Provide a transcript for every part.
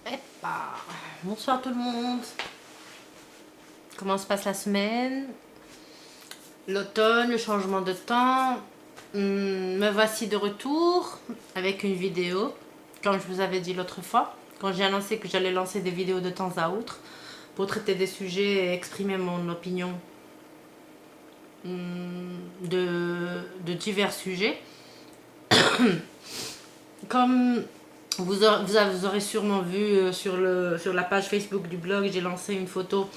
Eh bah, bonsoir tout le monde. Comment se passe la semaine? L'automne, le changement de temps. Me voici de retour avec une vidéo. Comme je vous avais dit l'autre fois, quand j'ai annoncé que j'allais lancer des vidéos de temps à autre pour traiter des sujets et exprimer mon opinion de divers sujets. Comme vous aurez sûrement vu sur la page Facebook du blog, j'ai lancé une photo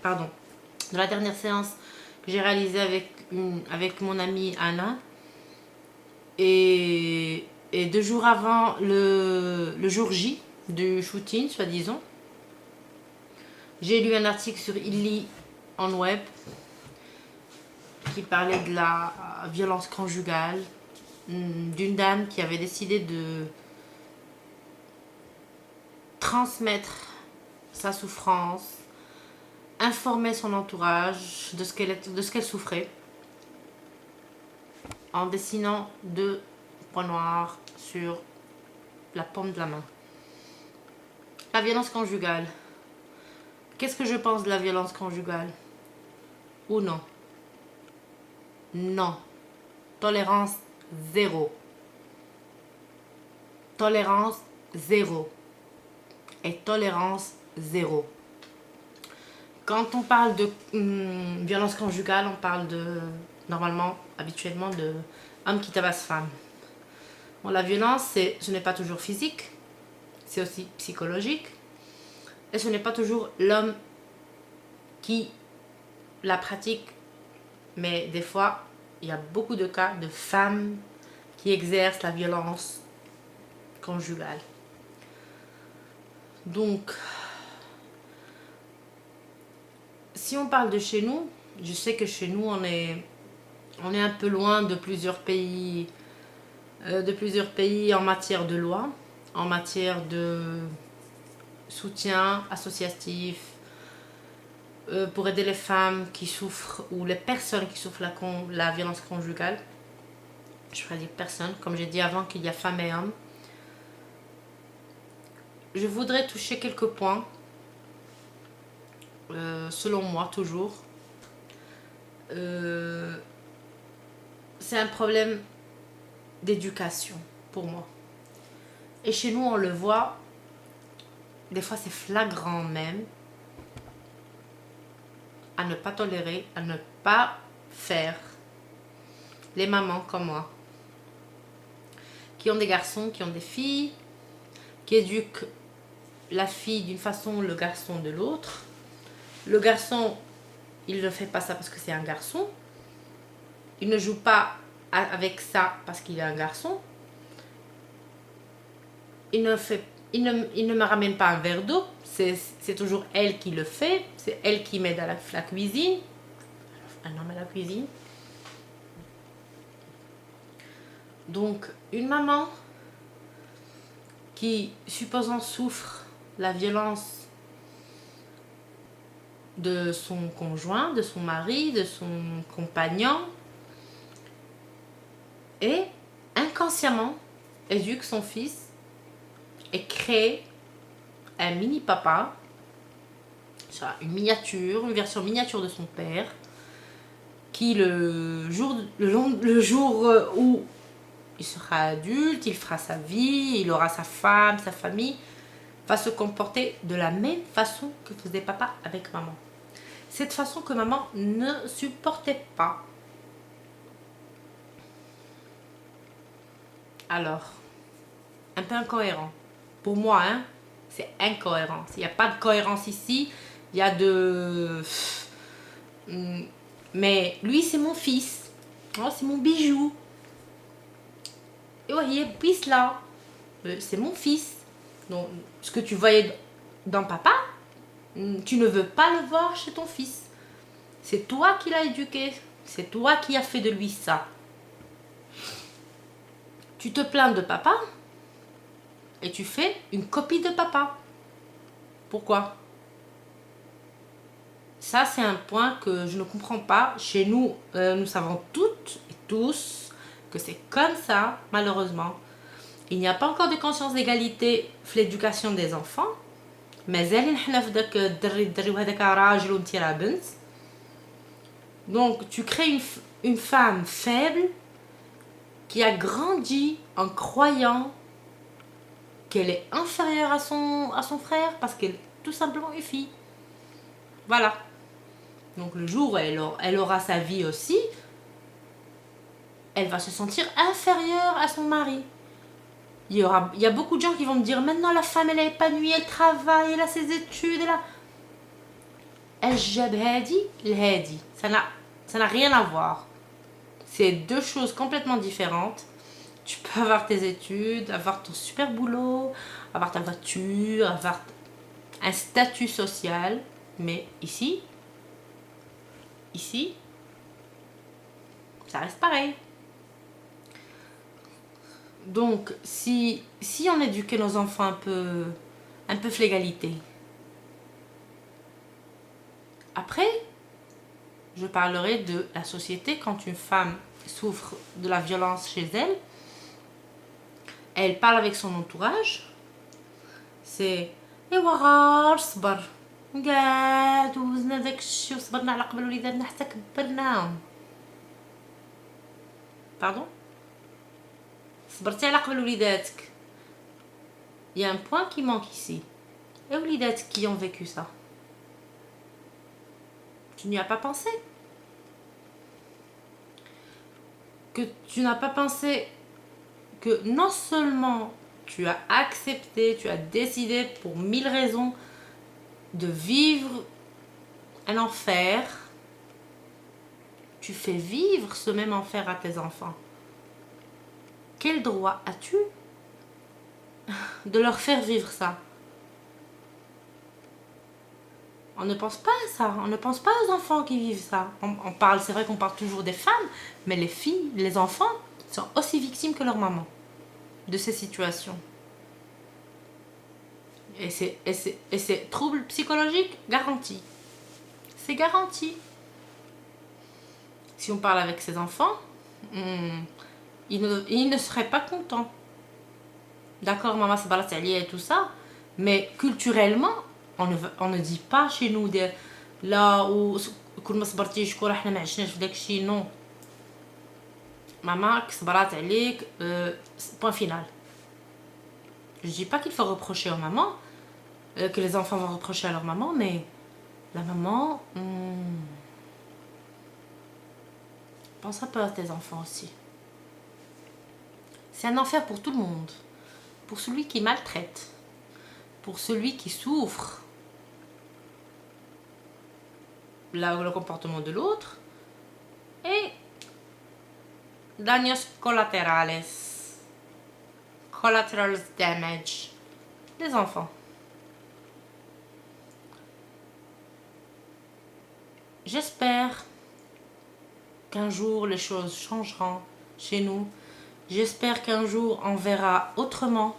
pardon, de la dernière séance que j'ai réalisée avec mon amie Anna. Et 2 jours avant le jour J du shooting, soi-disant, j'ai lu un article sur Illy en web qui parlait de la violence conjugale, d'une dame qui avait décidé de transmettre sa souffrance, informer son entourage de ce qu'elle souffrait en dessinant 2 points noirs sur la paume de la main. La violence conjugale. Qu'est-ce que je pense de la violence conjugale? Ou non? Non. Tolérance zéro. Tolérance zéro. Et tolérance zéro. Quand on parle de violence conjugale, on parle normalement, habituellement, de homme qui tabasse femme. Bon, la violence, ce n'est pas toujours physique, c'est aussi psychologique. Et ce n'est pas toujours l'homme qui la pratique, mais des fois, il y a beaucoup de cas de femmes qui exercent la violence conjugale. Donc, si on parle de chez nous, je sais que chez nous, on est un peu loin de plusieurs pays en matière de loi, en matière de soutien associatif, pour aider les femmes qui souffrent ou les personnes qui souffrent la violence conjugale. Je pourrais dire personnes, comme j'ai dit avant qu'il y a femmes et hommes. Je voudrais toucher quelques points, selon moi toujours. C'est un problème d'éducation pour moi. Et chez nous, on le voit, des fois c'est flagrant même, à ne pas tolérer, à ne pas faire. Les mamans comme moi, qui ont des garçons, qui ont des filles, qui éduquent la fille d'une façon, le garçon de l'autre. Le garçon, il ne fait pas ça parce que c'est un garçon. Il ne joue pas avec ça parce qu'il est un garçon. Il ne me ramène pas un verre d'eau. C'est toujours elle qui le fait. C'est elle qui m'aide à la cuisine. Un homme à la cuisine. Donc, une maman qui, supposons, souffre la violence de son conjoint, de son mari, de son compagnon, et inconsciemment éduque son fils et crée un mini papa, une version miniature de son père, qui le jour où il sera adulte, il fera sa vie, il aura sa femme, sa famille, va se comporter de la même façon que faisait papa avec maman. Cette façon que maman ne supportait pas. Alors, un peu incohérent. Pour moi, hein, c'est incohérent. S'il n'y a pas de cohérence ici, il y a de... Mais lui, c'est mon fils. Oh, c'est mon bijou. Et ouais, il est là. C'est mon fils. Donc, ce que tu voyais dans papa, tu ne veux pas le voir chez ton fils. C'est toi qui l'as éduqué. C'est toi qui as fait de lui ça. Tu te plains de papa et tu fais une copie de papa. Pourquoi? Ça, c'est un point que je ne comprends pas. Chez nous, nous savons toutes et tous que c'est comme ça, malheureusement. il n'y a pas encore de conscience d'égalité في l'éducation des enfants. مازال نحنا في داك الدري وهذاك راجل وانت راه بنت. Donc tu crées une femme faible qui a grandi en croyant qu'elle est inférieure à son frère parce qu'elle est tout simplement une fille. Voilà. Donc le jour où elle aura sa vie aussi, elle va se sentir inférieure à son mari. Il y a beaucoup de gens qui vont me dire maintenant la femme elle est épanouie, elle travaille, elle a ses études, الجاب هادي الهادي. Ça n'a rien à voir. C'est deux choses complètement différentes. Tu peux avoir tes études, avoir ton super boulot, avoir ta voiture, avoir un statut social, mais ici, ça reste pareil. Donc, si on éduquait nos enfants un peu l'égalité. Après, je parlerai de la société quand une femme souffre de la violence chez elle. Elle parle avec son entourage. C'est ايوا صبر قاعد وزنا داك الشيء وصبرنا على قبل وليداتنا حتى كبرناهم. Pardon? صبرتي على قبل وليداتك. Il y a un point qui manque ici. Et وليداتك qui ont vécu ça? Tu n'y as pas pensé? Que tu n'as pas pensé que non seulement tu as accepté, tu as décidé pour 1000 raisons de vivre un enfer, tu fais vivre ce même enfer à tes enfants. Quel droit as-tu de leur faire vivre ça? On ne pense pas à ça, on ne pense pas aux enfants qui vivent ça. On parle, c'est vrai qu'on parle toujours des femmes, mais les filles, les enfants sont aussi victimes que leur maman de ces situations. Et c'est troubles psychologiques garantis. C'est garanti. Si on parle avec ses enfants, ils ne seraient pas contents. D'accord, maman c'est balat et tout ça, mais culturellement, on ne dit pas chez nous de là où كل ما صبرتي شكون احنا ما عشناش في داكشي. Non. Maman صبرات عليك, point final. Je dis pas qu'il faut reprocher aux mamans, que les enfants vont reprocher à leur maman, mais la maman, pense un peu à tes enfants aussi. C'est un enfer pour tout le monde. Pour celui qui maltraite, pour celui qui souffre le comportement de l'autre, et daños collateral damage, les enfants. J'espère qu'un jour les choses changeront chez nous. J'espère qu'un jour on verra autrement,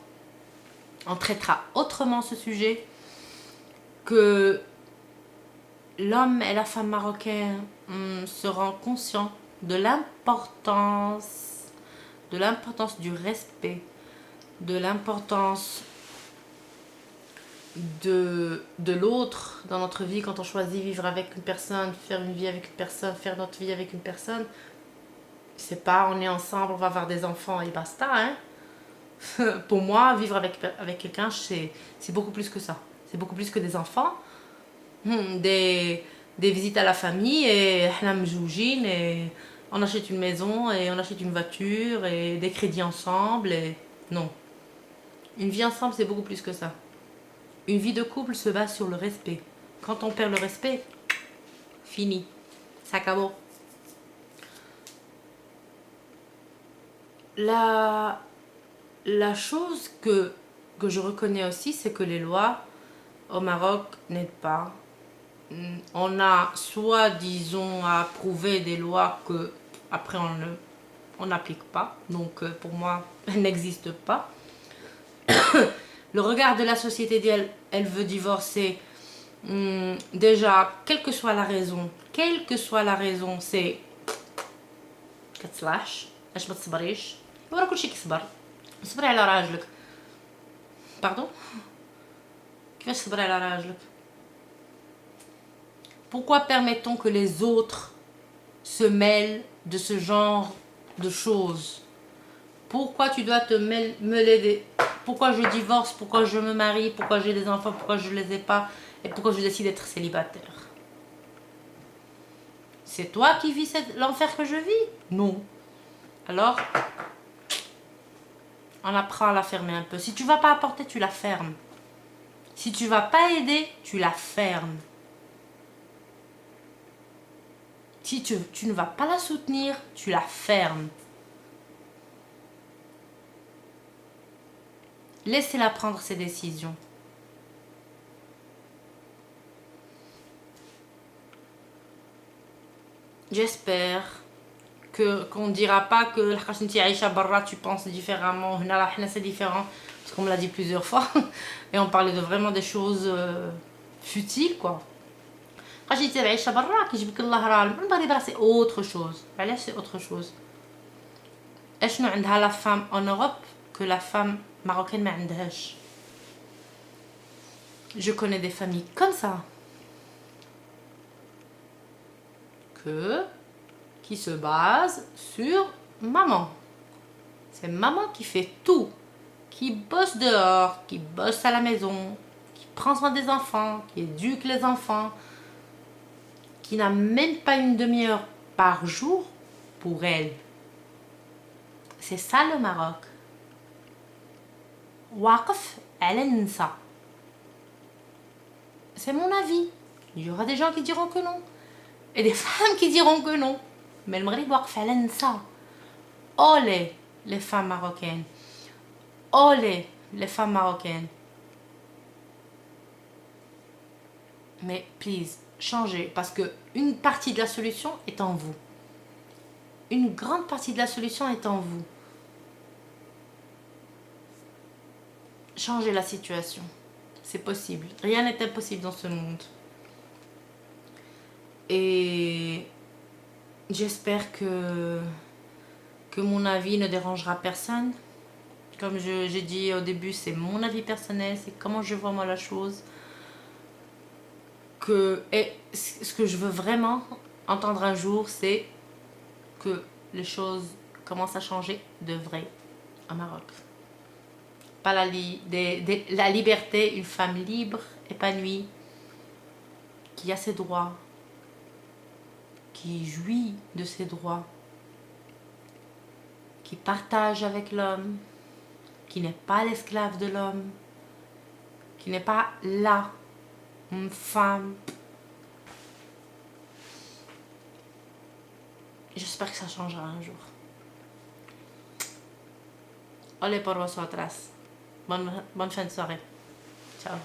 on traitera autrement ce sujet, que l'homme et la femme marocaine seront conscients de l'importance du respect, de l'importance de l'autre dans notre vie. Quand on choisit vivre avec une personne, faire une vie avec une personne, faire notre vie avec une personne, c'est pas on est ensemble, on va avoir des enfants et basta, hein. Pour moi, vivre avec quelqu'un, c'est beaucoup plus que ça. C'est beaucoup plus que des enfants, des visites à la famille, et on achète une maison, et on achète une voiture, et des crédits ensemble, et non. Une vie ensemble, c'est beaucoup plus que ça. Une vie de couple se base sur le respect. Quand on perd le respect, fini. Ça acabó. La chose que je reconnais aussi, c'est que les lois au Maroc n'aident pas. On a soit, disons, approuvé des lois que après on n'applique pas. Donc pour moi, elles n'existent pas. Le regard de la société dit elle veut divorcer. Déjà, quelle que soit la raison, c'est كتسلاش اش ما تصبريش ورا كلشي كيصبر صبري على راجلك. Pardon? كيفاش صبري على راجلك? Pourquoi permettons que les autres se mêlent de ce genre de choses? Pourquoi tu dois te mêler des... Pourquoi je divorce? Pourquoi je me marie? Pourquoi j'ai des enfants? Pourquoi je les ai pas? Et pourquoi je décide d'être célibataire? C'est toi qui vis l'enfer que je vis? Non. Alors, on apprend à la fermer un peu. Si tu vas pas apporter, tu la fermes. Si tu vas pas aider, tu la fermes. Si tu ne vas pas la soutenir, tu la fermes. Laissez-la prendre ses décisions. J'espère qu'on ne dira pas que tu penses différemment. C'est différent. Parce qu'on me l'a dit plusieurs fois. Et on parlait de vraiment des choses futiles, quoi. C'est autre chose. C'est autre chose. Est-ce que la femme en Europe que la femme marocaine ما عندهاش. Je connais des familles comme ça qui se basent sur maman. C'est maman qui fait tout, qui bosse dehors, qui bosse à la maison, qui prend soin des enfants, qui éduque les enfants, qui n'a même pas une demi-heure par jour pour elle. C'est ça le Maroc. Waqf على النساء. C'est mon avis. Il y aura des gens qui diront que non. Et des femmes qui diront que non. Mais le Maghreb waqf على النساء. Olé les femmes marocaines. Olé les femmes marocaines. Mais please, changez. Parce que une partie de la solution est en vous. Une grande partie de la solution est en vous. Changez la situation. C'est possible. Rien n'est impossible dans ce monde. Et j'espère que mon avis ne dérangera personne. Comme j'ai dit au début, c'est mon avis personnel, c'est comment je vois moi la chose. Et ce que je veux vraiment entendre un jour, c'est que les choses commencent à changer de vrai au Maroc. Pas la liberté, une femme libre, épanouie, qui a ses droits, qui jouit de ses droits, qui partage avec l'homme, qui n'est pas l'esclave de l'homme, qui n'est pas là, une femme. J'espère que ça changera un jour. Olé por vosotras. Bonne fin de soirée. Ciao.